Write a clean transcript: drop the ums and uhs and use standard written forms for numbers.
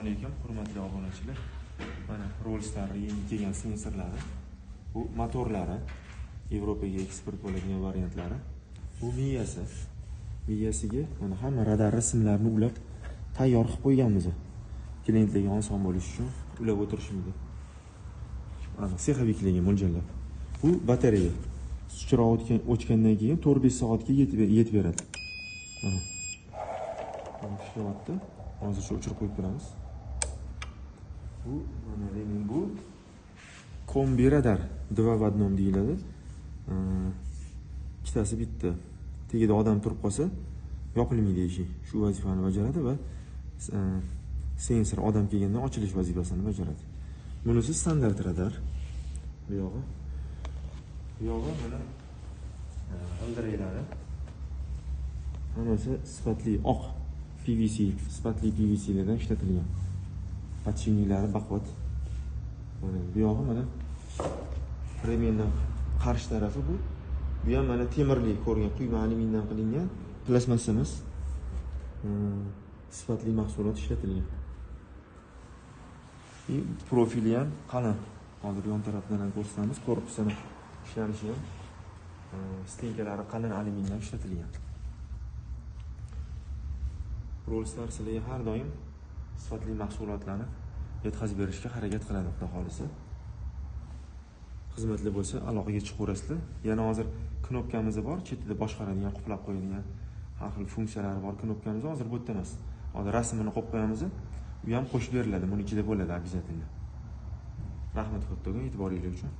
Assalomu alaykum, hurmatli obunachilar. Mana Rolls-Star yangi kelgan sensorlari. Bu motorlari, Yevropaga eksport bo'ladigan variantlari. Bu miyasiga mana hamma radar rasmlarini ulab tayyor qilib qo'yganmiz. Klientlarga oson bo'lishi uchun ulab o'tirishimiz. Mana sehaviklarga mo'ljallab. Bu batareya. Chiroq o'chgandan keyin 4-5 soatga yetib beradi. Mana. Mana ishlayapti. Hozircha o'chirib qo'yib turamiz. Bu mana dening bu kombi radar 2 в 1 deyiladi. Ikkitasi bitta. Tegida odam turib qolsa, yopilmaydi eshik. Shu vazifani bajaradi va sensor odam kelgandan ochilish vazifasini bajaradi. Bunisi standart radar. Bu yog'i mana g'ildiraklari. Hammasi sifatli oq PVC, sifatli PVC'lardan ishlatilgan. Podshipniklari baquvvat. Mana bu yog'i mana remendan qarshi tarafi bu. Bu ham mana temirli ko'rgan, quyma alyumindan qilingan plastmassa emas. Sifatli mahsulot ishlatilgan. Profili ham qalin. Hozir yon tarafdan ham ko'rsatamiz. Korpusini ishlanishi ham stenkalari qalin alyumindan ishlatilgan. Rolls-Star sizlarga har doim sifatli mahsulotlarni yetkazib berishga harakat qiladi, xudo xolisa. Xizmatli bo'lsa, aloqaga chiqaverasizlar. Yana hozir knopkamiz bor, chetida boshqaradigan, quplab qo'yadigan har xil funksiyalari bor knopkamiz hozir bu yerda emas. Hozir rasmini qo'yib qo'yamiz. U ham qo'shib beriladi, buni ichida bo'ladi обязательно. Rahmat kattaga e'tiboringiz uchun.